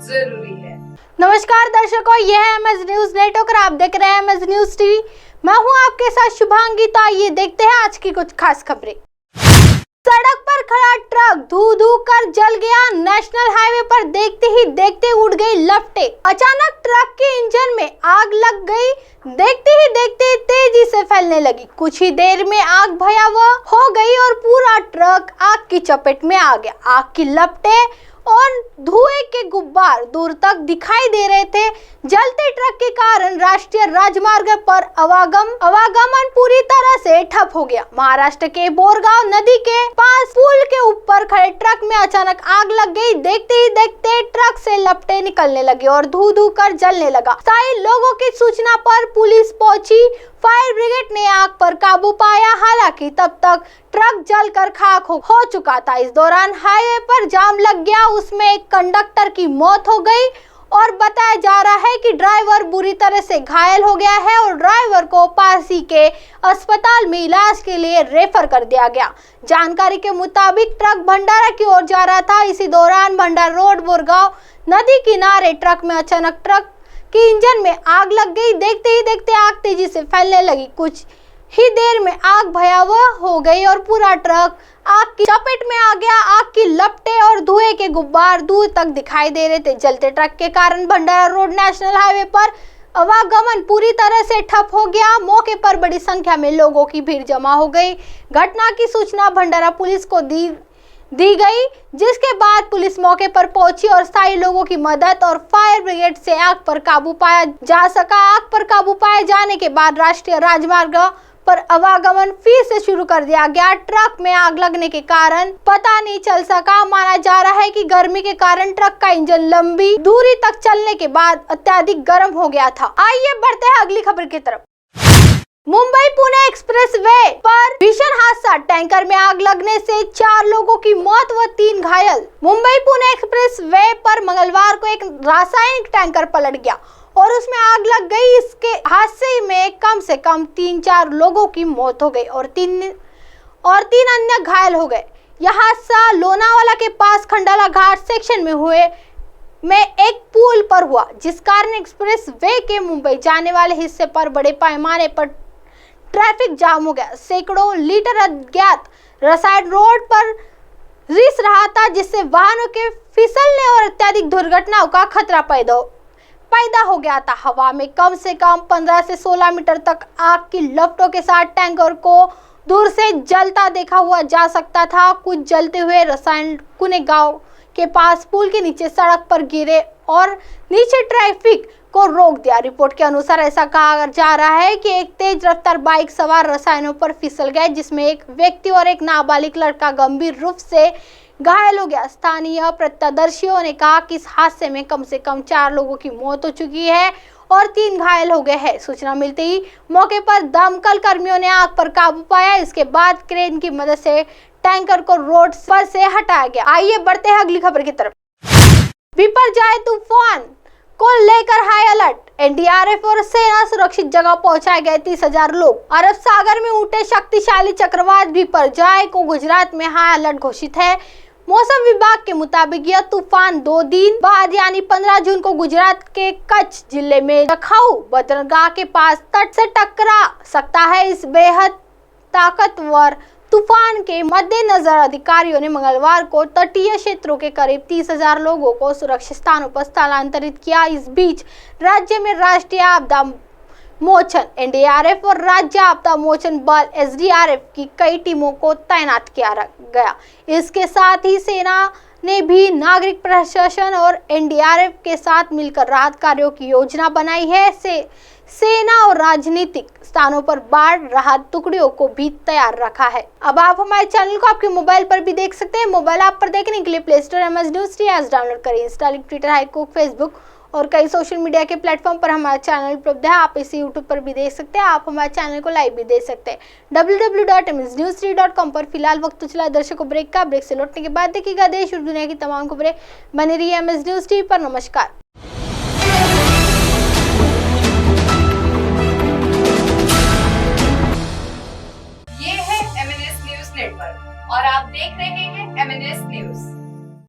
जरूरी है। नमस्कार दर्शकों, यह है एमएस न्यूज नेटवर्क और आप देख रहे हैं एमएस न्यूज टीवी। मैं हूं आपके साथ शुभांगी। तो आइए देखते हैं आज की कुछ खास खबरें। सड़क पर खड़ा ट्रक धू कर जल गया। नेशनल हाईवे पर देखते ही देखते उड़ गई लपटें। अचानक ट्रक के इंजन में आग लग गई। देखते ही देखते तेजी से फैलने लगी। कुछ ही देर में आग भयावह हो गई और पूरा ट्रक आग की चपेट में आ गया। आग की लपटें और धुएं के गुब्बार दूर तक दिखाई दे रहे थे। जलते ट्रक के कारण राष्ट्रीय राजमार्ग पर आवागमन पूरी तरह से ठप हो गया। महाराष्ट्र के बोरगांव नदी के पास पुल के ऊपर खड़े ट्रक में अचानक आग लग गई। देखते ही देखते ट्रक से लपटें निकलने लगी और धू कर जलने लगा। स्थानीय लोगों की सूचना पर पुलिस पहुंची। फायर ब्रिगेड ने आग पर काबू पाया। हालांकि तब तक ट्रक जलकर खाक हो चुका था। इस दौरान हाईवे पर जाम लग गया। उसमें एक कंडक्टर की मौत हो गई और बताया जा रहा है कि ड्राइवर बुरी तरह से घायल हो गया है और ड्राइवर को पास ही के अस्पताल में इलाज के लिए रेफर कर दिया गया। जानकारी के मुताबिक ट्रक भंडारा की ओर जा रहा था। इसी दौरान भंडारा रोड बोरगांव नदी किनारे ट्रक में अचानक ट्रक के इंजन में आग लग गई। देखते ही देखते आग तेजी से फैलने लगी। कुछ ही देर में आग भयावह हो गई और पूरा ट्रक आग की चपेट में आ गया। आग की लपटें और धुएं के गुब्बार दूर तक दिखाई दे रहे थे। जलते ट्रक के कारण भंडारा रोड नेशनल हाईवे पर आवागमन पूरी तरह से ठप हो गया। मौके पर बड़ी संख्या में लोगों की भीड़ जमा हो गई। घटना की सूचना भंडारा पुलिस को दी गई, जिसके बाद पुलिस मौके पर पहुंची और स्थानीय लोगों की मदद और फायर ब्रिगेड से आग पर काबू पाया जा सका। आग पर काबू पाए जाने के बाद राष्ट्रीय राजमार्ग पर आवागमन फिर से शुरू कर दिया गया। ट्रक में आग लगने के कारण पता नहीं चल सका। माना जा रहा है कि गर्मी के कारण ट्रक का इंजन लंबी दूरी तक चलने के बाद अत्यधिक गर्म हो गया था। आइए बढ़ते हैं अगली खबर की तरफ। मुंबई पुणे एक्सप्रेस वे पर भीषण हादसा। टैंकर में आग लगने से 4 लोगों की मौत व 3 घायल। मुंबई पुणे एक्सप्रेस वे पर मंगलवार को एक रासायनिक टैंकर पलट गया और उसमें आग लग गई। इसके हादसे में कम से कम 3-4 लोगों की मौत हो गई और तीन अन्य घायल हो गए। यह हादसा लोनावाला के पास खंडाला घाट सेक्शन में एक पुल पर हुआ, जिस कारण एक्सप्रेस वे के मुंबई जाने वाले हिस्से पर बड़े पैमाने पर ट्रैफिक जाम हो गया। सैकड़ों लीटर अज्ञात रसायन रोड पर रिस रहा था, जिससे वाहनों के फिसलने और अत्यधिक दुर्घटनाओं का खतरा पैदा हो गया था। हवा में कम से कम 15 से 16 मीटर तक आग की लपटों के साथ टैंकर को दूर से जलता देखा हुआ जा सकता था। कुछ जलते हुए रसायन कुने गांव के पास पुल के नीचे सड़क पर गिरे और नीचे ट्रैफिक को रोक दिया। रिपोर्ट के अनुसार ऐसा कहा जा रहा है कि एक तेज रफ्तार बाइक सवार रसायनों पर फिसल गए, जिसमें एक व्यक्ति और एक नाबालिग लड़का गंभीर रूप से घायल हो गया। स्थानीय प्रत्यक्षदर्शियों ने कहा कि इस हादसे में कम से कम 4 लोगों की मौत हो चुकी है और 3 घायल हो गए हैं। सूचना मिलते ही मौके पर दमकल कर्मियों ने आग पर काबू पाया। इसके बाद क्रेन की मदद से टैंकर को रोड पर से हटाया गया। आइए बढ़ते हैं अगली खबर की तरफ। बिपरजॉय तूफान को लेकर हाई अलर्ट। एनडीआरएफ और सेना सुरक्षित जगह पहुंचाए गए 30,000 लोग। अरब सागर में उठे शक्तिशाली चक्रवात बिपरजॉय को गुजरात में हाई अलर्ट घोषित है। मौसम विभाग के मुताबिक यह तूफान 2 दिन बाद यानी 15 जून को गुजरात के कच्छ जिले में जखाऊ बंदरगाह के पास तट से टकरा सकता है। इस बेहद ताकतवर तूफान के मद्देनजर अधिकारियों ने मंगलवार को तटीय क्षेत्रों के करीब 30,000 लोगों को सुरक्षित स्थानों पर स्थलांतरित किया। इस बीच राज्य में राष्ट्रीय आपदा मोचन एनडीआरएफ और राज्य आपदा मोचन बल एसडीआरएफ की कई टीमों को तैनात किया गया। इसके साथ ही सेना ने भी नागरिक प्रशासन और एनडीआरएफ के साथ मिलकर राहत कार्यों की योजना बनाई है। सेना और राजनीतिक स्थानों पर बाढ़ राहत टुकड़ियों को भी तैयार रखा है। अब आप हमारे चैनल को आपके मोबाइल पर भी देख सकते हैं। मोबाइल ऐप पर देखने के लिए play store MS news T app download करें। इंस्टा, ट्विटर, हाईकुक, फेसबुक और कई सोशल मीडिया के प्लेटफॉर्म पर हमारा चैनल उपलब्ध है। आप इसे यूट्यूब पर भी देख सकते हैं। आप हमारे चैनल को लाइव भी देख सकते हैं www.msnews3.com पर। फिलहाल वक्त तो चला दर्शकों ब्रेक का। ब्रेक से लौटने के बाद देखिएगा देश और दुनिया की तमाम खबरें। बने रहिए एमएस न्यूज टीवी पर। नमस्कार। ये है एमएनएस न्यूज नेटवर्क और आप देख रहे हैं एमएनएस न्यूज।